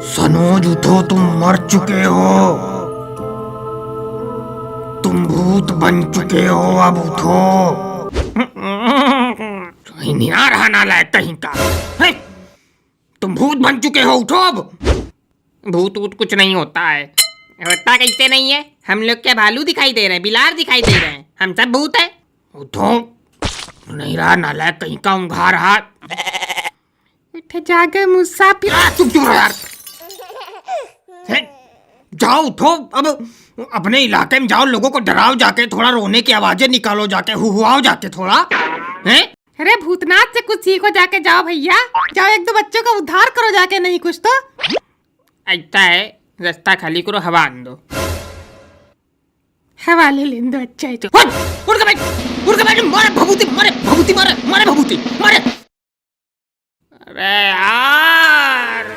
सनोज उठो, तुम मर चुके हो। तुम भूत बन चुके हो, अब उठो। कहीं नहीं आ रहा नालायक कहीं का। है? तुम भूत बन चुके हो, उठो अब। भूत वूत कुछ नहीं होता है। होता कैसे नहीं है? हम लोग क्या भालू दिखाई दे रहे हैं, बिलार दिखाई दे रहे हैं? हम सब भूत है। उठो, नहीं रहा नालायक कहीं का, ऊँघा रहा। उठ जाके मुसाफिर। चुप चुप रहो यार। है? जाओ उठो अब, अपने इलाके में जाओ, लोगों को डराओ जाके, थोड़ा रोने की आवाजें निकालो जाके, हुआओ जाके थोड़ा। हैं? अरे भूतनाथ से कुछ सीखो जाके, जाओ भैया जाओ, एक दो बच्चों का उद्धार करो जाके, नहीं कुछ तो। ऐसा है, रास्ता खाली करो, हवा आन दो। हवा ले लें दो, अच्छा है। उड़ के बैठ, उड़ के बैठ, मारे भभूति, मारे भभूति, मारे मारे भभूति, मारे। अरे यार,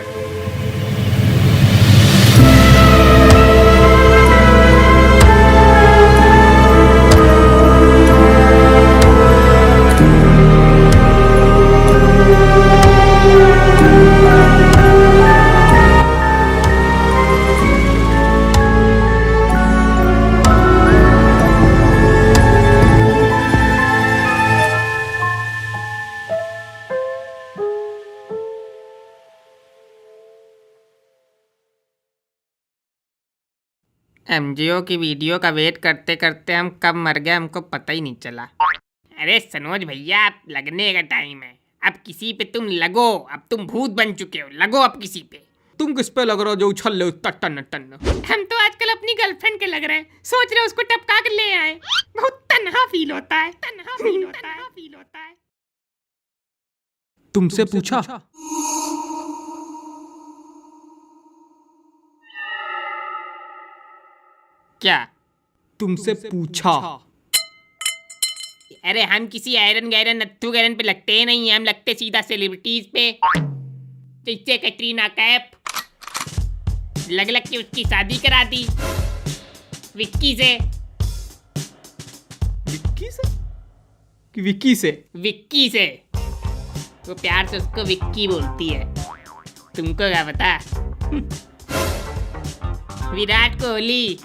एमजीओ की वीडियो का वेट करते करते हम कब मर गए हमको पता ही नहीं चला। अरे सनोज भैया, अब लगने का टाइम है। अब किसी पे तुम लगो, अब तुम भूत बन चुके हो, लगो अब किसी पे। तुम किस पे लग रहे हो जो उछल ले टन टन? हम तो आजकल अपनी गर्लफ्रेंड के लग रहे हैं, सोच रहे उसको टपका के ले आए। बहुत तन्हा फील होता है, तन्हा फील होता है, फील होता है। तुमसे पूछा? क्या? तुमसे पूछा? अरे हम किसी आयरन गैरन नत्थु गैरन पे लगते ही नहीं है, हम लगते सीधा सेलिब्रिटीज पे, जैसे कैटरीना कैफ। लग लग के उसकी शादी करा दी विक्की से। विक्की से? कि विक्की से? विक्की से। वो प्यार से उसको विक्की बोलती है, तुमको क्या पता? विराट कोहली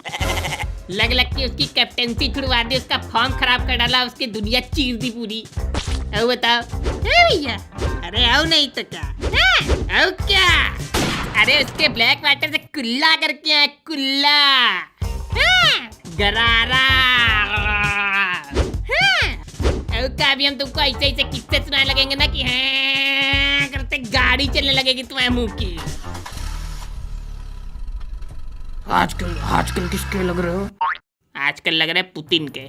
लग लग के उसकी कैप्टेंसी छुड़वा दी, उसका फॉर्म खराब कर डाला, उसकी दुनिया चीर दी पूरी। अब बताओ भैया, अरे आओ नहीं तो क्या? आओ क्या? अरे उसके ब्लैक वाटर से कुल्ला करके आए, कुल्ला गरारा। अब क्या, अभी हम तुमको ऐसे ऐसे किस्से सुनाने लगेंगे ना कि हैं करते गाड़ी चलने लगेगी तुम्हारे मुंह की। आजकल किसके लग रहे हो? आजकल लग रहा है पुतिन के।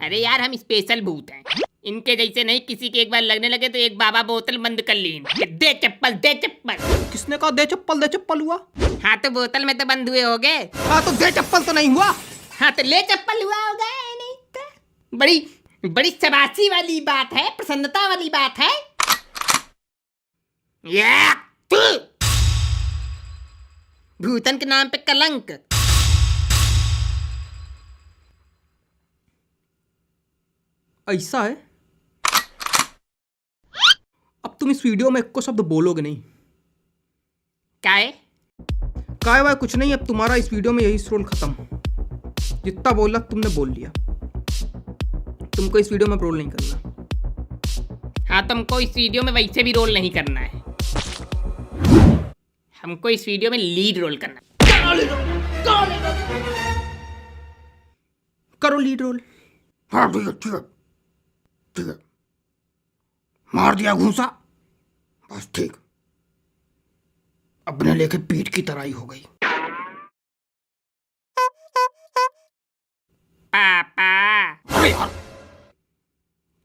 अरे यार, हम स्पेशल भूत हैं, इनके जैसे नहीं। किसी के एक बार लगने लगे तो एक बाबा बोतल बंद कर ली, दे चप्पल, दे चप्पल। किसने कहा दे चप्पल हुआ? हाँ तो बोतल में तो बंद हुए होगे। हाँ तो दे चप्पल तो नहीं हुआ। हाँ तो ले चप्पल हुआ होगा। नहीं तो बड़ी बड़ी शाबाशी वाली बात है, प्रसन्नता वाली बात है। भूतन के नाम पे कलंक। ऐसा है, अब तुम इस वीडियो में एक को शब्द बोलोगे नहीं। काय? काय वाय कुछ नहीं, अब तुम्हारा इस वीडियो में यही रोल खत्म। जितना बोला तुमने बोल लिया, तुमको इस वीडियो में रोल नहीं करना। हाँ, तुमको इस वीडियो में वैसे भी रोल नहीं करना है, हमको इस वीडियो में लीड रोल करना। करो लीड रोल। हाँ ठीक है, ठीक है, ठीक है। मार दिया घूंसा, बस ठीक। अपने लेके पीठ की तराई हो गई। पापा। अरे यार,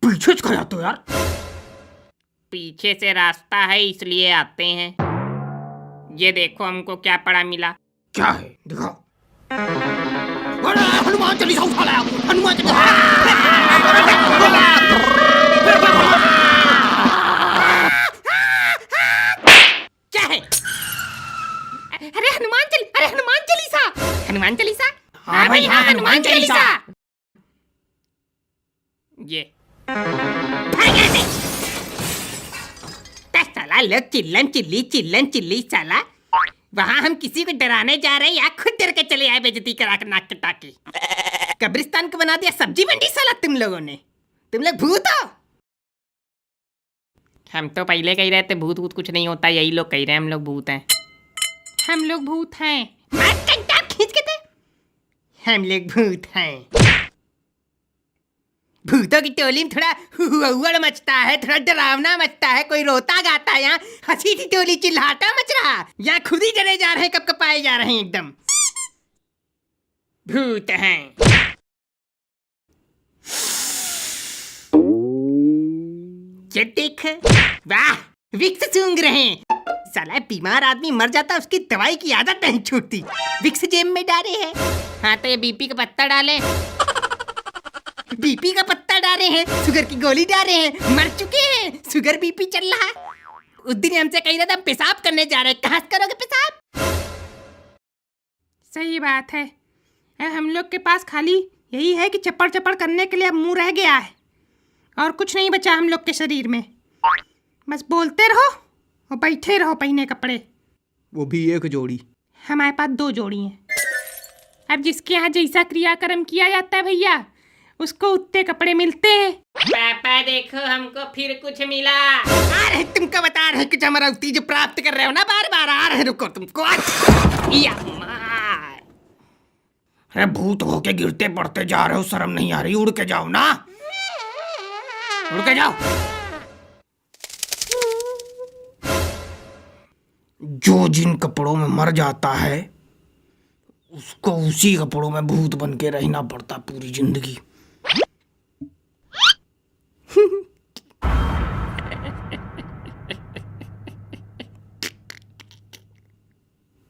पीछे से आते हो यार? पीछे से रास्ता है इसलिए आते हैं। ये देखो हमको क्या पड़ा मिला। क्या है दिखाओ। अरे हनुमान चालीसा उठा लाया, हनुमान चालीसा। क्या है? अरे हनुमान चालीसा, हनुमान चालीसा। हाँ भाई हाँ, हनुमान चालीसा। ये क्या लोग चिल्लन चिल्ली साला। वहाँ हम किसी को डराने जा रहे हैं या खुद डर के चले आए बेइज्जती करा कर नाक कटा के। कब्रिस्तान को बना दिया सब्जी मंडी साला तुम लोगों ने। तुम लोग भूत हो। हम तो पहले कह रहे थे भूत भूत कुछ नहीं होता, यही लोग कह रहे हैं हम लोग भूत हैं। हम लोग भूत हैं। मार कंटाप खींच के दे। हम लोग भूत हैं। भूतों की टोली में थोड़ा हुआ मचता है, थोड़ा डरावना मचता है, कोई रोता गाता है। यहाँ हंसी की टोली चिल्लाता मच रहा, यहाँ खुद ही डरे जा रहे हैं, कब कपाए जा रहे हैं एकदम। भूत हैं। ये देख, वाह विक्स सूंघ रहे हैं। साला बीमार आदमी मर जाता उसकी दवाई की आदत नहीं छूटती। विक्स जेब में डाले हैं। हाँ तो ये बीपी का पत्ता डाले। बीपी का पत्ता डाले हैं, शुगर की गोली डाले हैं, मर चुके हैं, शुगर बीपी चल रहा है। उस दिन हमसे कही था पेशाब करने जा रहे हैं, कहाँ से करोगे पेशाब? सही बात है। हम लोग के पास खाली यही है कि चप्पड़ चप्पड़ करने के लिए अब मुंह रह गया है और कुछ नहीं बचा हम लोग के शरीर में। बस बोलते रहो और बैठे रहो पहने कपड़े। वो भी एक जोड़ी। हमारे पास 2 जोड़ी हैं। अब जिसके यहाँ जैसा क्रियाक्रम किया जाता है भैया, उसको उतने कपड़े मिलते हैं। पापा देखो हमको फिर कुछ मिला। आ रहे तुमको बता रहे कुछ हमारा जो प्राप्त कर रहे हो ना, बार बार आ रहे। रुको तुमको। अरे भूत होके गिरते पड़ते जा रहे हो, शर्म नहीं आ रही? उड़ के जाओ ना, उड़ के जाओ। जो जिन कपड़ों में मर जाता है उसको उसी कपड़ों में भूत बन के रहना पड़ता पूरी जिंदगी।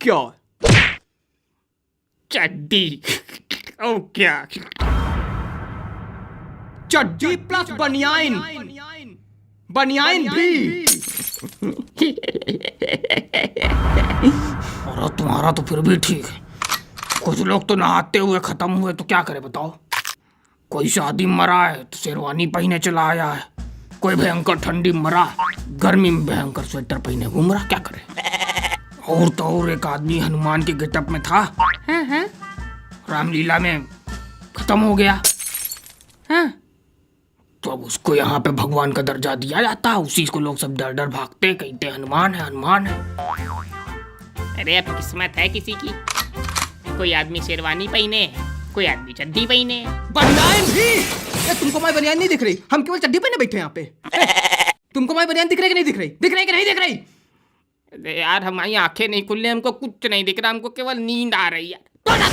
क्या? चड्डी। ओ क्या? चड्डी प्लस बनियाइन। बनियाइन भी। और तुम्हारा तो फिर भी ठीक है। कुछ लोग तो नहाते हुए खत्म हुए, तो क्या करे बताओ? कोई शादी में मरा है तो शेरवानी पहने चला आया है, कोई भयंकर ठंडी में मरा, गर्मी में भयंकर स्वेटर पहने घूम रहा, क्या करे? और तो और एक आदमी हनुमान के गेटअप में था। हाँ। रामलीला में खत्म हो गया। हाँ। तो अब उसको यहाँ पे भगवान का दर्जा दिया जाता, उसी को लोग सब डर डर भागते, कहते हनुमान है हनुमान है। अरे अब किस्मत है किसी की, कोई आदमी शेरवानी पहने, कोई आदमी चड्डी पहने। बनियाइन भी। तुमको मैं बनियाइन नहीं दिख रही? हम केवल चड्डी पहने बैठे यहाँ पे। तुमको मैं बनियाइन दिख रही कि नहीं दिख रही? दिख रही कि नहीं दिख रही? अरे यार हमारी आंखें नहीं खुल रही, हमको कुछ नहीं दिख रहा, हमको केवल नींद आ रही है। तुरंत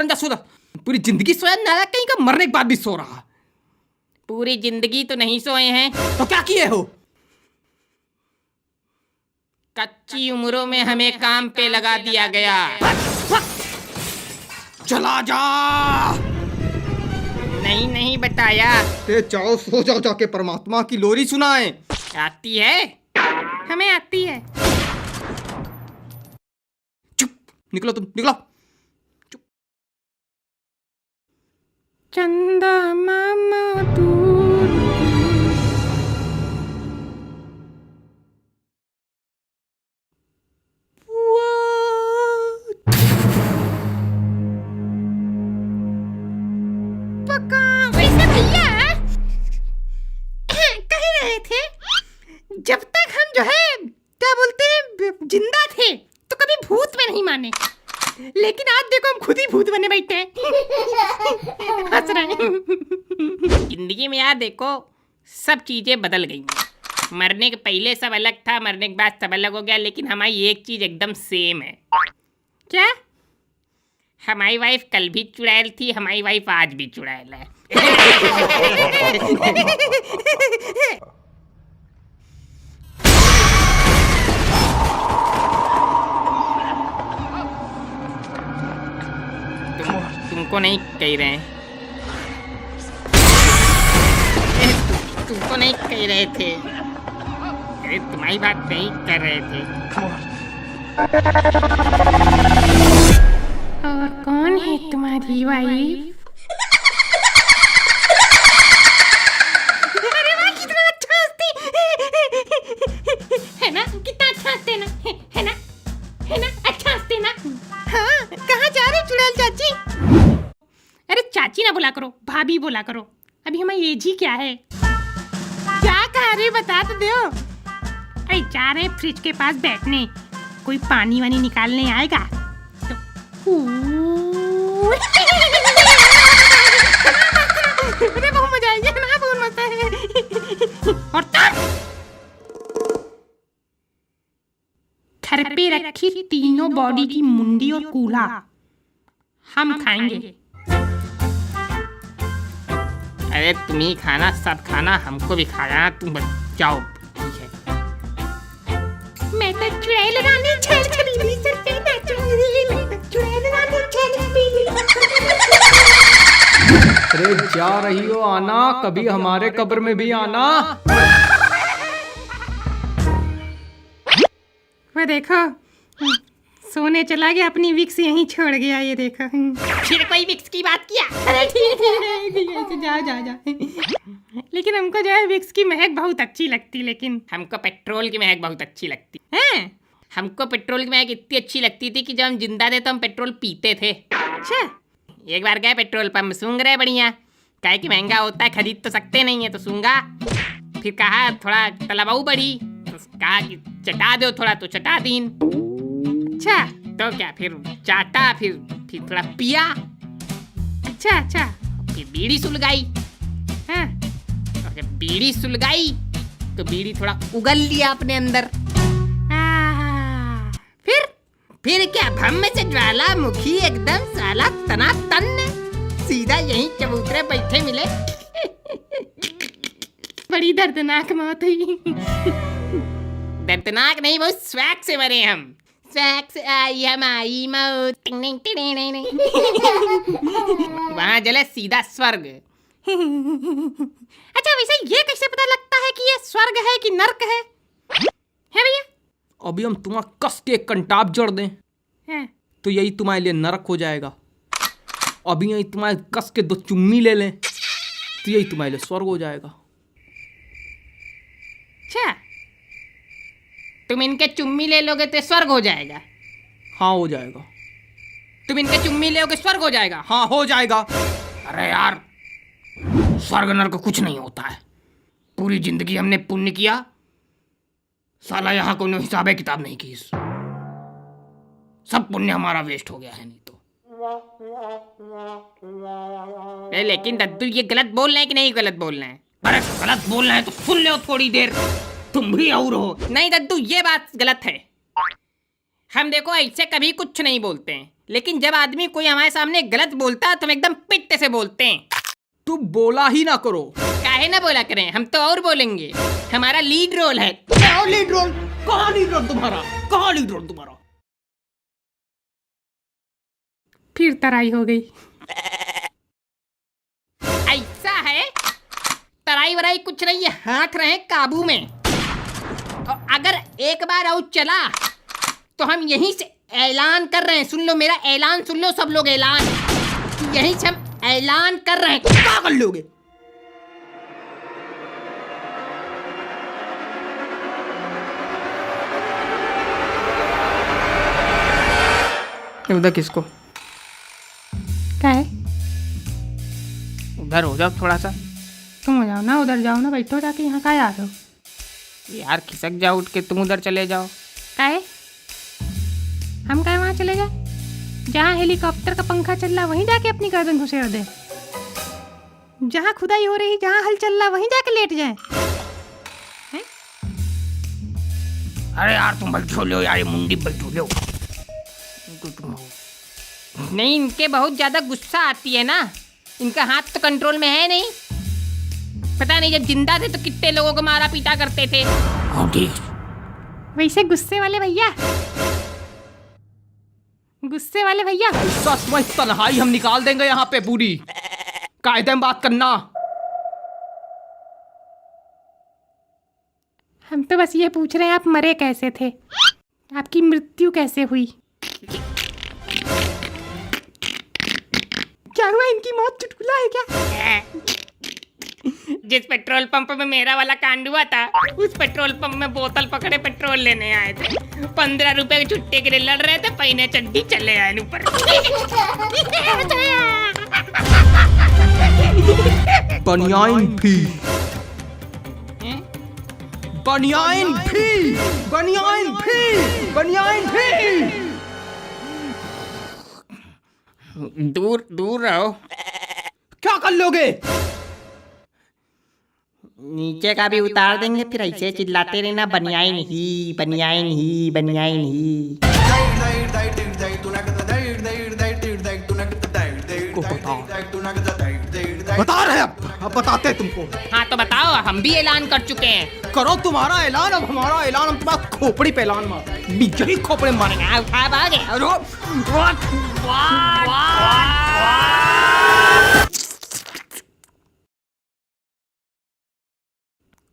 जा सो जा। पूरी जिंदगी सोया ना, कहीं का मरने के बाद भी सो रहा। पूरी जिंदगी तो नहीं सोए हैं। तो क्या किए हो? कच्ची उम्रों में हमें काम पे लगा दिया गया। चला जा। नहीं बताया। जाओ सो जाओ, जाके परमात्मा की लोरी सुनाए। आती है, हमें आती है। चुप, निकलो तुम, निकलो। चुप। चंदा मामा दूर। वैसे भैया कह रहे थे जब तक हम जो है क्या बोलते हैं जिंदा थे तो कभी भूत में नहीं माने, लेकिन आज देखो हम खुद ही भूत बने बैठे हैं। हंस रहे हैं। जिंदगी में यार देखो सब चीजें बदल गई। मरने के पहले सब अलग था, मरने के बाद सब अलग हो गया, लेकिन हमारी एक चीज एकदम सेम है। क्या? हमारी वाइफ कल भी चुड़ैल थी, हमारी वाइफ आज भी चुड़ैल है। तुमको नहीं कह रहे हैं, तुमको नहीं कह रहे थे। अरे तुम्हारी बात नहीं कर रहे थे। और कौन है तुम्हारी वाइफ? अरे वाह कितना अच्छा हंसती। बोला करो, भाभी बोला करो। अभी हमारी एज ही क्या है। क्या कह रही बता तो दो। अरे जा रहे फ्रिज के पास बैठने, कोई पानी वानी निकालने आएगा तो अरे बहुत मजा आएगी ना, बहुत मजा है। और तब घर पे रखी तीनों बॉडी की मुंडी और कूल्हा हम खाएंगे। अरे तुम ही खाना, सब खाना, हमको भी खाना, तुम जाओ। ठीक है। मैं तो चुड़ैल रानी छेल छबीली सर पे नाचूंगी, मैं तो चुड़ैल रानी छेल छबीली। अरे जा रही हो आना, कभी हमारे कब्र में भी आना। वो देखो सोने चला गया, अपनी विक्स यहीं छोड़ गया, ये देखो। फिर कोई विक्स की बात किया। अरे ठीक है, जा जा जा। लेकिन हमको जो है विक्स की महक बहुत अच्छी लगती, लेकिन हमको पेट्रोल की महक बहुत अच्छी लगती है। हमको पेट्रोल की महक इतनी अच्छी लगती थी कि जब हम जिंदा थे तो हम पेट्रोल पीते थे। अच्छा, एक बार गए पेट्रोल पंप, सूंघ रहे बढ़िया, कहे कि महंगा होता है, खरीद तो सकते नहीं है, तो सूंघा। फिर कहा थोड़ा तलबाऊ बढ़ी, तो कहा कि चटा दो थोड़ा, तो चटा दीन। अच्छा, तो क्या फिर चाटा, फिर थोड़ा पिया। अच्छा, फिर बीड़ी सुलगाई। हाँ, और जब बीड़ी सुलगाई तो बीड़ी थोड़ा उगल लिया अपने अंदर। फिर क्या भम में से ज्वालामुखी एकदम साला तना तन, सीधा यहीं चबूतरे बैठे मिले। बड़ी दर्दनाक मौत हुई। दर्दनाक नहीं, बहुत स्वैग से मरे हम। स्वैग से आई हमारी मौत। वहाँ जले सीधा स्वर्ग। अच्छा, वैसे ये कैसे पता लगता है कि ये स्वर्ग है कि नर्क है भैया? अभी हम तुम्हारा कस के एक कंटाप जोड़ दें तो यही तुम्हारे लिए नरक हो जाएगा। अभी यही तुम्हारे कस के 2 चुम्मी ले लें तो यही तुम्हारे लिए स्वर्ग हो जाएगा। अच्छा, तुम इनके चुम्मी ले लोगे तो स्वर्ग हो जाएगा? हाँ हो जाएगा। तुम इनके चुम्मी लोगे स्वर्ग हो जाएगा? हाँ हो जाएगा। अरे यार, स्वर्ग नरक कुछ नहीं होता है। पूरी जिंदगी हमने पुण्य किया, साला यहाँ कोई हिसाब किताब नहीं की, सब पुण्य हमारा वेस्ट हो गया है। नहीं तो लेकिन दद्दू ये गलत बोल रहे हैं कि नहीं गलत बोल रहे हैं? अरे गलत बोल रहे हैं तो सुन लो थोड़ी देर, तुम भी और हो। नहीं दद्दू, ये बात गलत है। हम देखो ऐसे कभी कुछ नहीं बोलते हैं, लेकिन जब आदमी कोई हमारे सामने गलत बोलता है तो हम एकदम पिट्टे से बोलते हैं। तुम बोला ही ना करो। काहे ना बोला करें, हम तो और बोलेंगे। हमारा लीड रोल है। क्या लीड रोल? कहाँ लीड रोल तुम्हारा? कहाँ लीड रोल तुम्हारा? फिर तराई हो गई। ऐसा है, तराई वराई कुछ नहीं है, हाँक रहे काबू में। और अगर एक बार और चला तो हम यहीं से ऐलान कर रहे हैं। सुन लो मेरा ऐलान, सुन लो सब लोग ऐलान। यहीं से हम ऐलान कर रहे हैं। क्या कर लोगे? उधर किसको? क्या है? उधर हो जाओ थोड़ा सा। तुम हो जाओ ना, उधर जाओ ना, बैठो जाके। यहाँ का आ रहे हो यार? खिसक जाओ उठ के, तुम उधर चले जाओ। क्या है? हम क्या वहाँ चले जाए? जहाँ हेलीकॉप्टर का पंखा चल रहा वहीं जाके अपनी गर्दन घुसेड़ दे। जहाँ खुदाई हो रही, जहाँ हल चल रहा वहीं जाके लेट जाए। अरे यार तुम बैठो लो यार, ये मुंडी बैठो लो। नहीं, इनके बहुत ज्यादा गुस्सा आती है ना, इनका हाथ तो कंट्रोल में है नहीं। पता नहीं जब जिंदा थे तो कितने लोगों को मारा पीटा करते थे। हाँ ठीक। वैसे गुस्से वाले भैया, गुस्से वाले भैया, गुस्सा समझ तन्हाई हम निकाल देंगे यहाँ पे पूरी। कायदे में बात करना। हम तो बस ये पूछ रहे हैं आप मरे कैसे थे, आपकी मृत्यु कैसे हुई? क्या हुआ? इनकी मौत चुटकुला है क्या? जिस पेट्रोल पंप में मेरा वाला कांड हुआ था, उस पेट्रोल पंप में बोतल पकड़े पेट्रोल लेने आए थे। 15 रुपए की छुट्टी के लिए लड़ रहे थे, पहने चड्डी चले आए ऊपर। बनियाइन भी, बनियाइन भी, बनियाइन भी, बनियाइन भी। दूर दूर रहो। क्या कर लोगे? नीचे का भी उतार देंगे, फिर ऐसे चिल्लाते रहना बनियाइन ही, बनियाइन ही, बनियाइन ही। बता रहे अब बताते तुमको। हाँ तो बताओ, हम भी ऐलान कर चुके हैं। करो तुम्हारा ऐलान, अब हमारा ऐलान। हम तुम्हारा खोपड़ी पे ऐलान मार, यही खोपड़े मारेंगे। उठा भागे।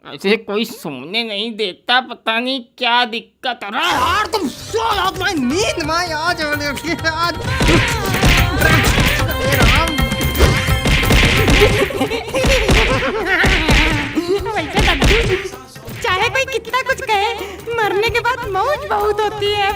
ऐसे कोई सुनने नहीं देता, पता नहीं क्या दिक्कत है। अरे यार तुम सो जाओ, तुम्हारी नींद में आज वैसे दादाजी, चाहे कोई कितना कुछ कहे, मरने के बाद मौज बहुत होती है।